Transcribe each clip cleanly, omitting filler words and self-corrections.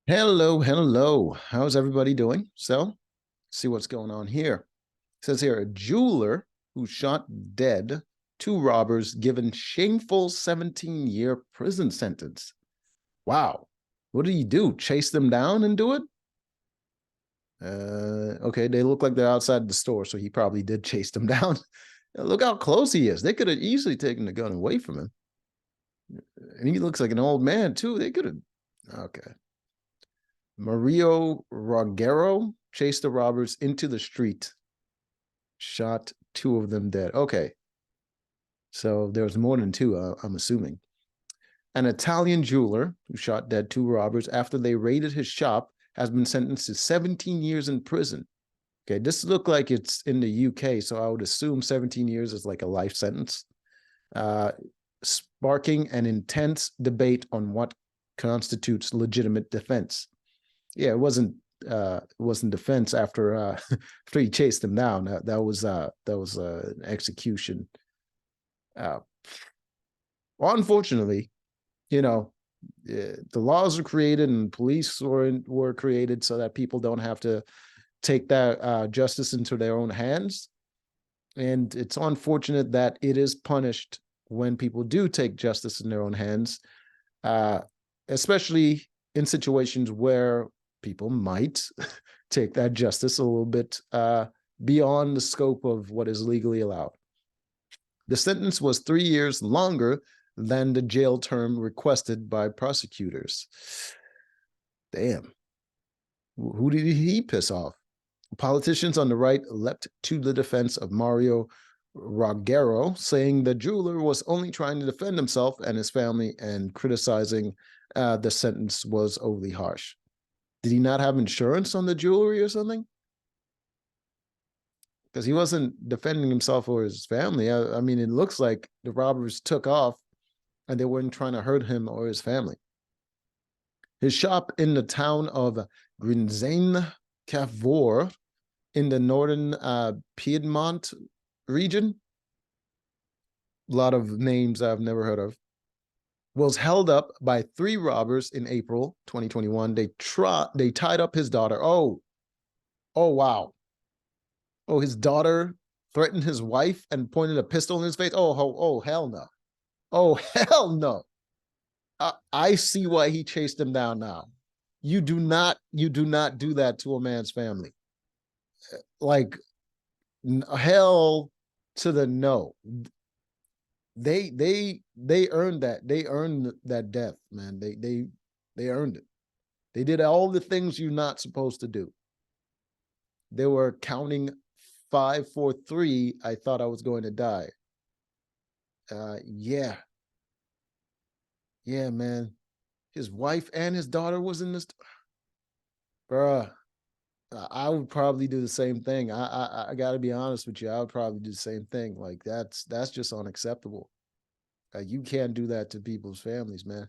Hello, hello. How's everybody doing? So, see what's going on here. It says here, a jeweler who shot dead two robbers given shameful 17-year prison sentence. Wow. What did he do? Chase them down and do it? Okay, they look like they're outside the store, so he probably did chase them down. Look how close he is. They could have easily taken the gun away from him. And he looks like an old man, too. They could have. Okay. Mario Rogero chased the robbers into the street, shot two of them dead. Okay. So there was more than two, I'm assuming. An Italian jeweler who shot dead two robbers after they raided his shop has been sentenced to 17 years in prison. Okay, this looked like it's in the UK, so I would assume 17 years is like a life sentence, uh, sparking an intense debate on what constitutes legitimate defense. Yeah, it wasn't defense after after he chased him down. That was an execution. Uh, well, unfortunately, you know, the laws are created and police were created so that people don't have to take that justice into their own hands. And it's unfortunate that it is punished when people do take justice in their own hands, uh, especially in situations where people might take that justice a little bit beyond the scope of what is legally allowed. The sentence was 3 years longer than the jail term requested by prosecutors. Damn. Who did he piss off? Politicians on the right leapt to the defense of Mario Rogero, saying the jeweler was only trying to defend himself and his family, and criticizing the sentence was overly harsh. Did he not have insurance on the jewelry or something? Because he wasn't defending himself or his family. I mean, it looks like the robbers took off and they weren't trying to hurt him or his family. His shop in the town of Grinzane Cavour in the northern Piedmont region, a lot of names I've never heard of, was held up by three robbers in April 2021. They tied up his daughter. Oh wow. Oh, his daughter threatened his wife and pointed a pistol in his face. Oh, hell no. Oh, hell no. I see why he chased him down now. You do not do that to a man's family. Like, hell to the no. They earned that. They earned that death, man. They earned it. They did all the things you're not supposed to do. They were counting 5, 4, 3. I thought I was going to die. Yeah, man. His wife and his daughter was in this. Bruh, I would probably do the same thing. I got to be honest with you. I would probably do the same thing. Like that's just unacceptable. You can't do that to people's families, man.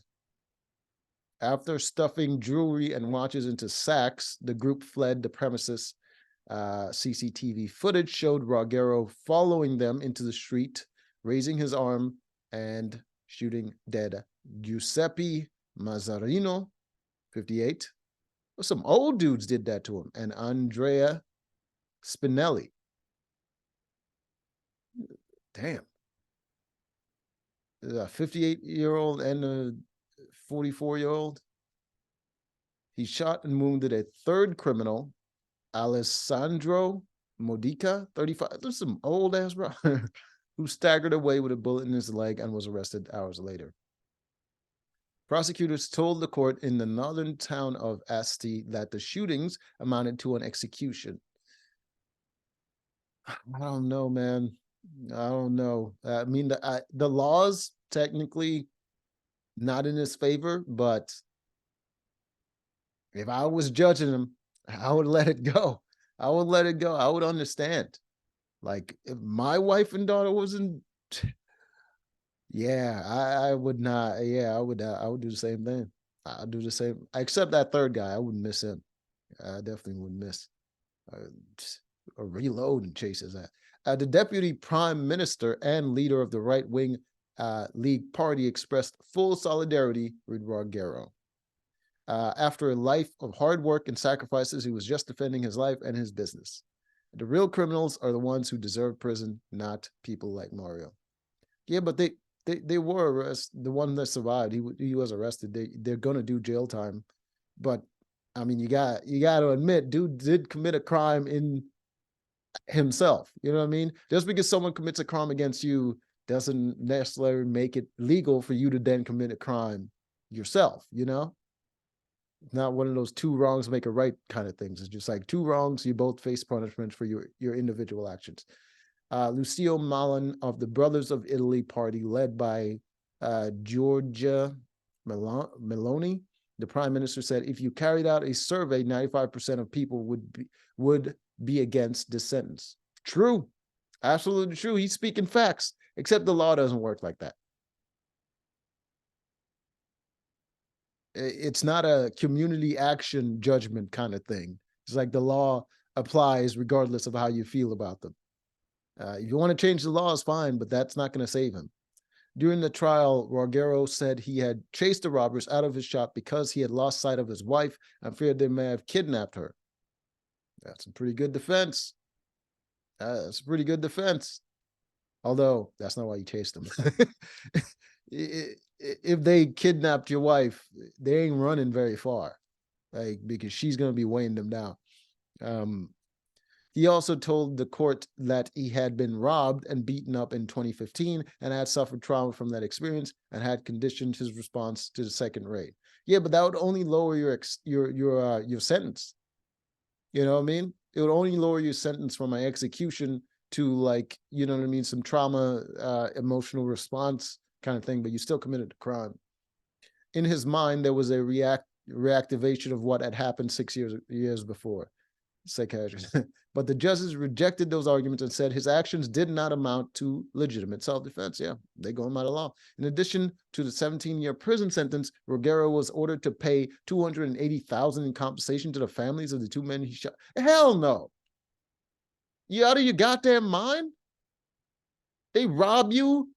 After stuffing jewelry and watches into sacks, the group fled the premises. CCTV footage showed Rogero following them into the street, raising his arm and shooting dead Giuseppe Mazzarino, 58. Well, some old dudes did that to him, and Andrea Spinelli. Damn. A 58-year-old and a 44-year-old. He shot and wounded a third criminal, Alessandro Modica, 35. There's some old ass bro who staggered away with a bullet in his leg and was arrested hours later. Prosecutors told the court in the northern town of Asti that the shootings amounted to an execution. I don't know, man. I don't know. I mean, the laws technically not in his favor, but if I was judging him, I would let it go. I would let it go. I would understand. Like if my wife and daughter wasn't, yeah, I would not. Yeah, I would do the same thing. I'd do the same. Except that third guy, I wouldn't miss him. I definitely wouldn't miss. A reload and chases that. The deputy prime minister and leader of the right-wing League Party expressed full solidarity with Rogero. After a life of hard work and sacrifices, he was just defending his life and his business. The real criminals are the ones who deserve prison, not people like Mario. Yeah, but they were arrested. The one that survived, he was arrested. They're gonna do jail time, but I mean, you got to admit, dude did commit a crime in himself. You know what I mean? Just because someone commits a crime against you doesn't necessarily make it legal for you to then commit a crime yourself. You know, not one of those two wrongs make a right kind of things. It's just like two wrongs, you both face punishment for your individual actions. Lucio Malan of the Brothers of Italy party, led by Giorgia Meloni, the prime minister, said if you carried out a survey, 95% of people would be against this sentence. True, absolutely true. He's speaking facts, except the law doesn't work like that. It's not a community action judgment kind of thing. It's like the law applies regardless of how you feel about them. If you want to change the laws, fine, but that's not going to save him. During the trial, Rogero said he had chased the robbers out of his shop because he had lost sight of his wife and feared they may have kidnapped her. That's a pretty good defense. That's a pretty good defense. Although, that's not why you chased them. If they kidnapped your wife, they ain't running very far, like, because she's going to be weighing them down. He also told the court that he had been robbed and beaten up in 2015 and had suffered trauma from that experience and had conditioned his response to the second raid. Yeah, but that would only lower your sentence. You know what I mean? It would only lower your sentence from my execution to, like, you know what I mean, some trauma, emotional response kind of thing, but you still committed a crime. In his mind, there was a reactivation of what had happened 6 years before. Psychiatrist. But the judges rejected those arguments and said his actions did not amount to legitimate self-defense. Yeah, they go him out of law. In addition to the 17-year prison sentence, Rogero was ordered to pay $280,000 in compensation to the families of the two men he shot. Hell no. You out of your goddamn mind? They rob you,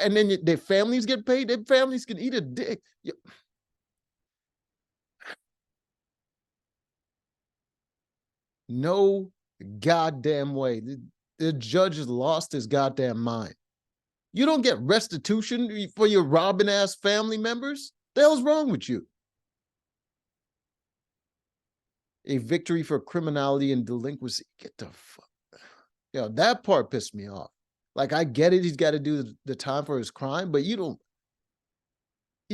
and then their families get paid. Their families can eat a dick. No goddamn way. The judge has lost his goddamn mind. You don't get restitution for your robbing ass family members? The hell's wrong with you? A victory for criminality and delinquency. Get the fuck. You know, that part pissed me off. Like, I get it, he's got to do the time for his crime, but he's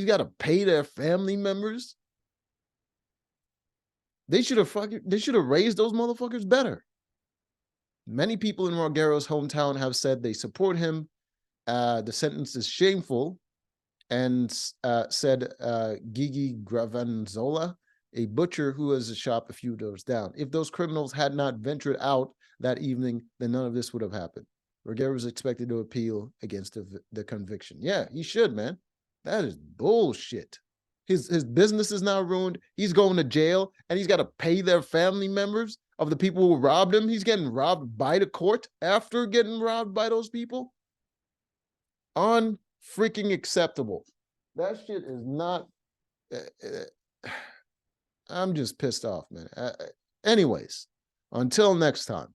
got to pay their family members. They should have raised those motherfuckers better. Many people in Rogero's hometown have said they support him. The sentence is shameful, and said Gigi Gravanzola, a butcher who has a shop a few doors down. If those criminals had not ventured out that evening, then none of this would have happened. Rogero is expected to appeal against the conviction. Yeah, he should, man. That is bullshit. His business is now ruined. He's going to jail, and he's got to pay their family members of the people who robbed him. He's getting robbed by the court after getting robbed by those people. Unfreaking acceptable. That shit is not. I'm just pissed off, man. Anyways, until next time.